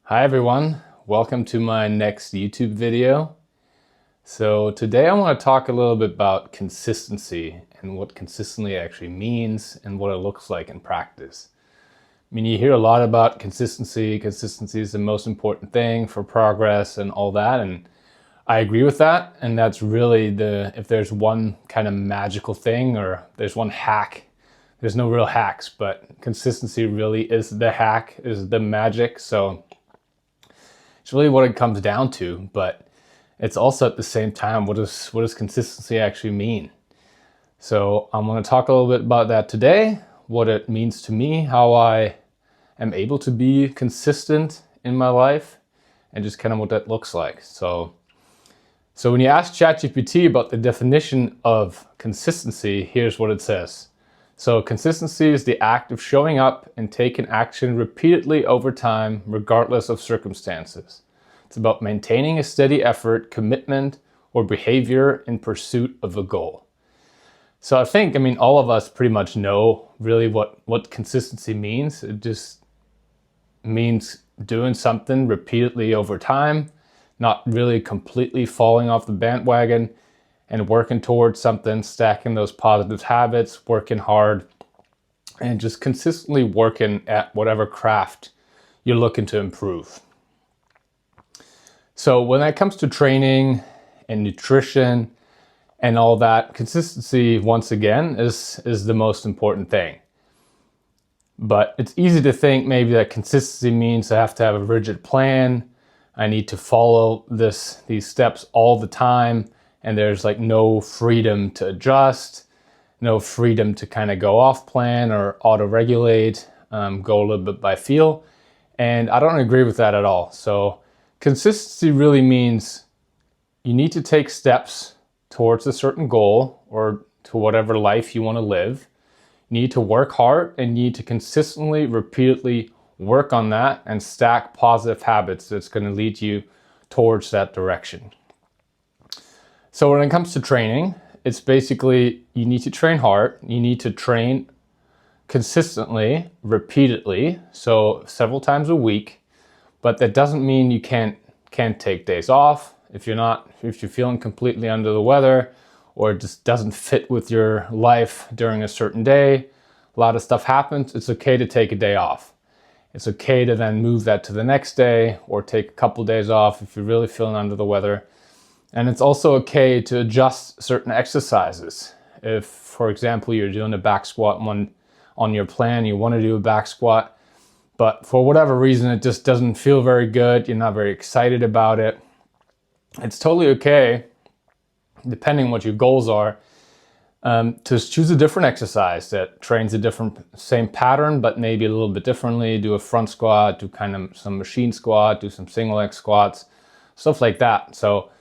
Hi everyone, welcome to my next YouTube video. So today I want to talk a little bit about consistency and what consistency actually means and what it looks like in practice. I mean, you hear a lot about consistency. Consistency is the most important thing for progress and all that, and I agree with that. And that's really if there's one kind of magical thing or there's one hack, there's no real hacks, but consistency really is the hack, is the magic. So it's really what it comes down to, but it's also at the same time, what does consistency actually mean? So I'm going to talk a little bit about that today, what it means to me, how I am able to be consistent in my life, and just kind of what that looks like. So when you ask ChatGPT about the definition of consistency, here's what it says. So consistency is the act of showing up and taking action repeatedly over time, regardless of circumstances. It's about maintaining a steady effort, commitment, or behavior in pursuit of a goal. So I mean, all of us pretty much know really what consistency means. It just means doing something repeatedly over time, not really completely falling off the bandwagon, and working towards something, stacking those positive habits, working hard, and just consistently working at whatever craft you're looking to improve. So when it comes to training and nutrition and all that, consistency, once again, is the most important thing. But it's easy to think maybe that consistency means I have to have a rigid plan. I need to follow these steps all the time. And there's like no freedom to adjust, no freedom to kind of go off plan or auto-regulate, go a little bit by feel. And I don't agree with that at all. So consistency really means you need to take steps towards a certain goal or to whatever life you want to live. You need to work hard and you need to consistently, repeatedly work on that and stack positive habits that's going to lead you towards that direction. So when it comes to training, it's basically you need to train hard. You need to train consistently, repeatedly, so several times a week. But that doesn't mean you can't take days off. If you're feeling completely under the weather or it just doesn't fit with your life during a certain day, a lot of stuff happens, it's okay to take a day off. It's okay to then move that to the next day or take a couple days off if you're really feeling under the weather. And it's also okay to adjust certain exercises. If, for example, you're doing a back squat on your plan, you want to do a back squat, but for whatever reason, it just doesn't feel very good, you're not very excited about it, it's totally okay, depending on what your goals are, to choose a different exercise that trains same pattern, but maybe a little bit differently. Do a front squat, do kind of some machine squat, do some single leg squats, stuff like that. So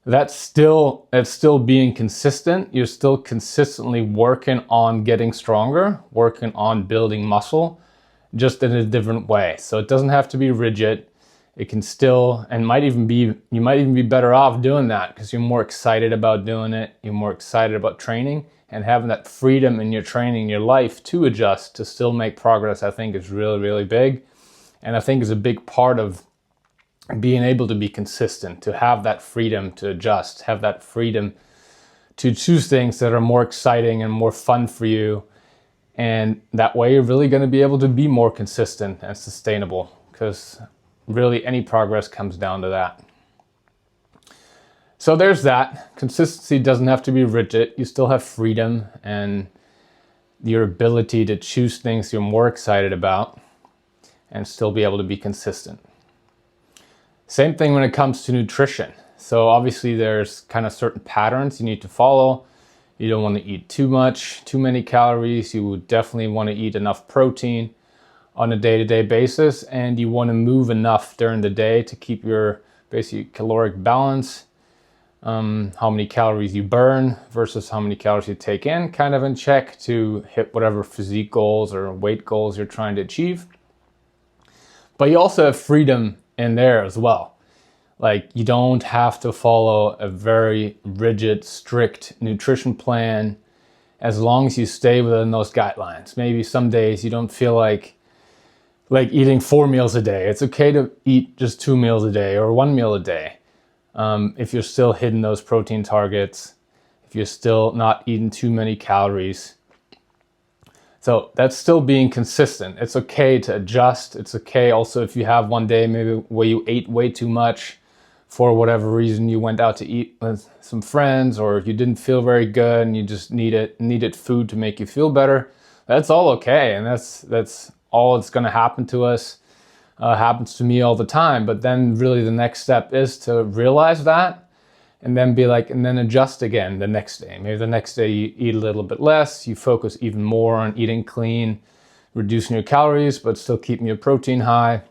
that's still being consistent. You're still consistently working on getting stronger, working on building muscle, just in a different way. So it doesn't have to be rigid. It can still, and you might even be better off doing that because you're more excited about doing it. You're more excited about training and having that freedom in your training, your life to adjust, to still make progress. I think is really, really big. And I think is a big part of being able to be consistent, to have that freedom to adjust, have that freedom to choose things that are more exciting and more fun for you. And that way you're really going to be able to be more consistent and sustainable, because really any progress comes down to that. So there's that. Consistency doesn't have to be rigid. You still have freedom and your ability to choose things you're more excited about and still be able to be consistent. Same thing when it comes to nutrition. So obviously there's kind of certain patterns you need to follow. You don't want to eat too many calories. You would definitely want to eat enough protein on a day-to-day basis, and you want to move enough during the day to keep your basic caloric balance. How many calories you burn versus how many calories you take in, kind of in check to hit whatever physique goals or weight goals you're trying to achieve. But you also have freedom in there as well. Like, you don't have to follow a very rigid, strict nutrition plan as long as you stay within those guidelines. Maybe some days you don't feel like like eating 4 meals a day. It's okay to eat just 2 meals a day or 1 meal a day. If you're still hitting those protein targets, if you're still not eating too many calories. So that's still being consistent. It's okay to adjust. It's okay also if you have one day maybe where you ate way too much for whatever reason, you went out to eat with some friends, or you didn't feel very good and you just needed food to make you feel better. That's all okay, and that's all that's going to happen to us. Happens to me all the time. But then really the next step is to realize that, and then be like, and then adjust again the next day. Maybe the next day you eat a little bit less, you focus even more on eating clean, reducing your calories, but still keeping your protein high.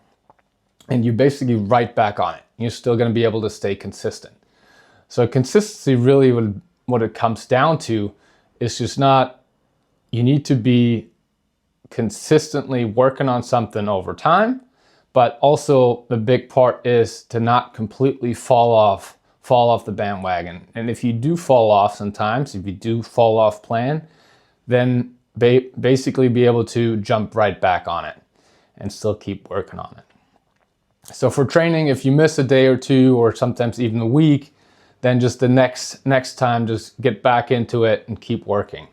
And you basically right back on it. You're still going to be able to stay consistent. So consistency really, what it comes down to is just not, you need to be consistently working on something over time, but also the big part is to not completely fall off the bandwagon. And if you do fall off sometimes, if you do fall off plan, then basically be able to jump right back on it and still keep working on it. So for training, if you miss a day or two, or sometimes even a week, then just the next time, just get back into it and keep working.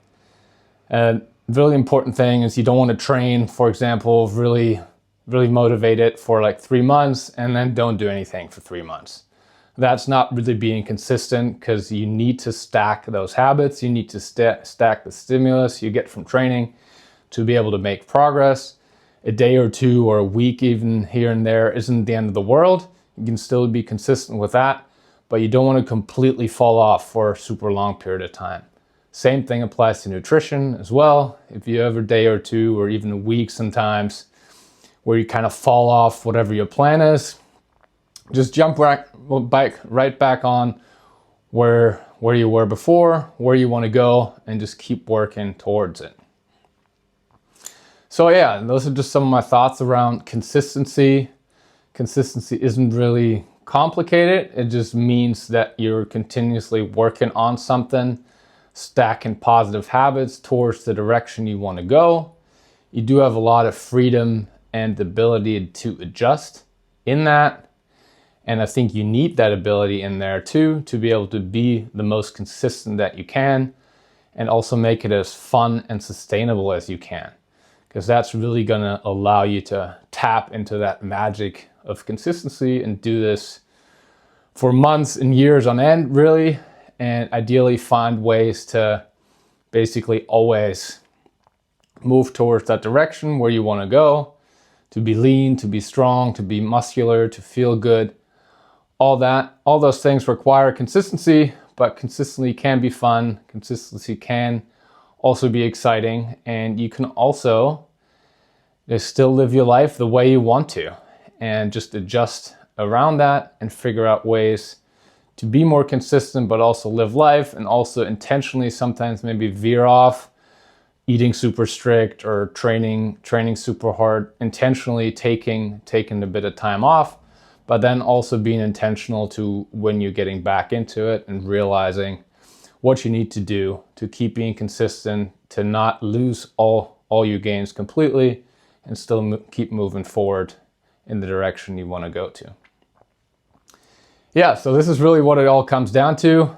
Really important thing is you don't want to train, for example, really motivated for like 3 months and then don't do anything for 3 months. That's not really being consistent, because you need to stack those habits. You need to stack the stimulus you get from training to be able to make progress. A day or two or a week even here and there isn't the end of the world. You can still be consistent with that, but you don't want to completely fall off for a super long period of time. Same thing applies to nutrition as well. If you have a day or two or even a week sometimes where you kind of fall off whatever your plan is, just jump right back on where you were before, where you want to go, and just keep working towards it. So yeah, those are just some of my thoughts around consistency. Consistency isn't really complicated. It just means that you're continuously working on something, stacking positive habits towards the direction you want to go. You do have a lot of freedom and the ability to adjust in that. And I think you need that ability in there too, to be able to be the most consistent that you can, and also make it as fun and sustainable as you can. Because that's really going to allow you to tap into that magic of consistency and do this for months and years on end, really, and ideally find ways to basically always move towards that direction where you want to go, to be lean, to be strong, to be muscular, to feel good. All those things require consistency, but consistency can be fun. Consistency can also be exciting, and you can also just still live your life the way you want to, and just adjust around that and figure out ways to be more consistent, but also live life, and also intentionally sometimes maybe veer off eating super strict or training super hard, intentionally taking a bit of time off, but then also being intentional to when you're getting back into it and realizing what you need to do to keep being consistent, to not lose all your gains completely, and still keep moving forward in the direction you want to go to. Yeah, so this is really what it all comes down to.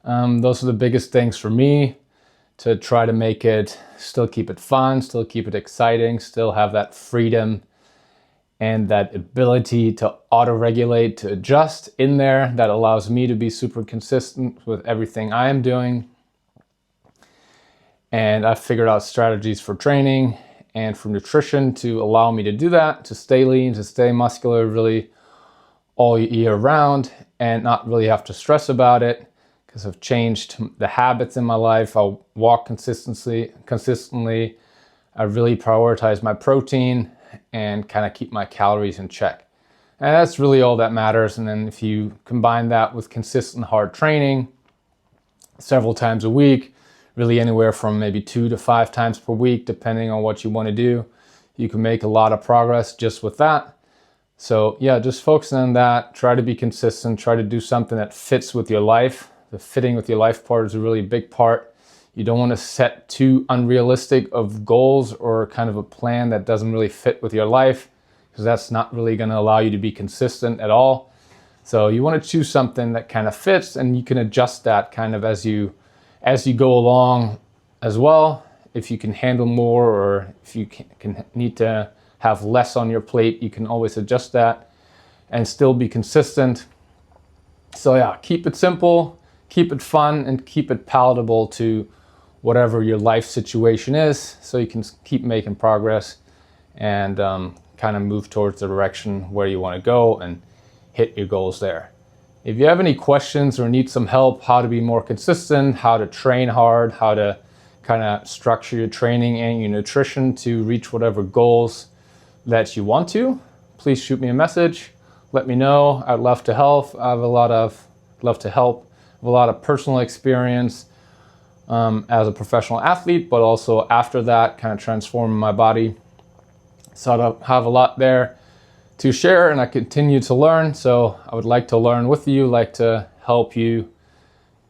Those are the biggest things for me, to try to make it, still keep it fun, still keep it exciting, still have that freedom and that ability to auto-regulate, to adjust in there, that allows me to be super consistent with everything I am doing. And I've figured out strategies for training and for nutrition to allow me to do that, to stay lean, to stay muscular really all year round, and not really have to stress about it, because I've changed the habits in my life. I'll walk consistently. I really prioritize my protein and kind of keep my calories in check. And that's really all that matters. And then if you combine that with consistent hard training several times a week, really anywhere from maybe 2 to 5 times per week, depending on what you want to do, you can make a lot of progress just with that. So yeah, just focus on that. Try to be consistent. Try to do something that fits with your life. The fitting with your life part is a really big part. You don't want to set too unrealistic of goals or kind of a plan that doesn't really fit with your life, because that's not really going to allow you to be consistent at all. So you want to choose something that kind of fits, and you can adjust that kind of as you go along as well. If you can handle more, or if you can need to have less on your plate, you can always adjust that and still be consistent. So yeah, keep it simple, keep it fun, and keep it palatable to whatever your life situation is, so you can keep making progress and kind of move towards the direction where you want to go and hit your goals there. If you have any questions or need some help how to be more consistent, how to train hard, how to kind of structure your training and your nutrition to reach whatever goals that you want to, please shoot me a message. Let me know. I'd love to help. I have a lot of personal experience as a professional athlete, but also after that, kind of transforming my body. So I have a lot there to share, and I continue to learn. So I would like to learn with you, like to help you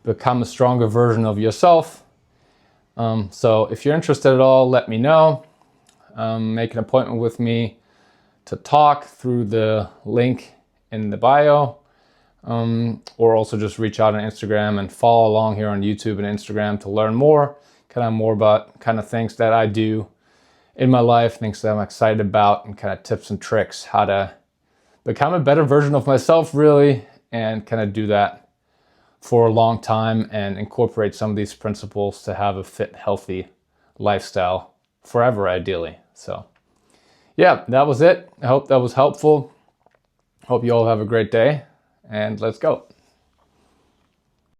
become a stronger version of yourself. So if you're interested at all, let me know. Make an appointment with me to talk through the link in the bio. Or also just reach out on Instagram and follow along here on YouTube and Instagram to learn more about kind of things that I do in my life, things that I'm excited about, and kind of tips and tricks how to become a better version of myself, really, and kind of do that for a long time and incorporate some of these principles to have a fit, healthy lifestyle forever, ideally. So yeah, that was it. I hope that was helpful. Hope you all have a great day, and let's go.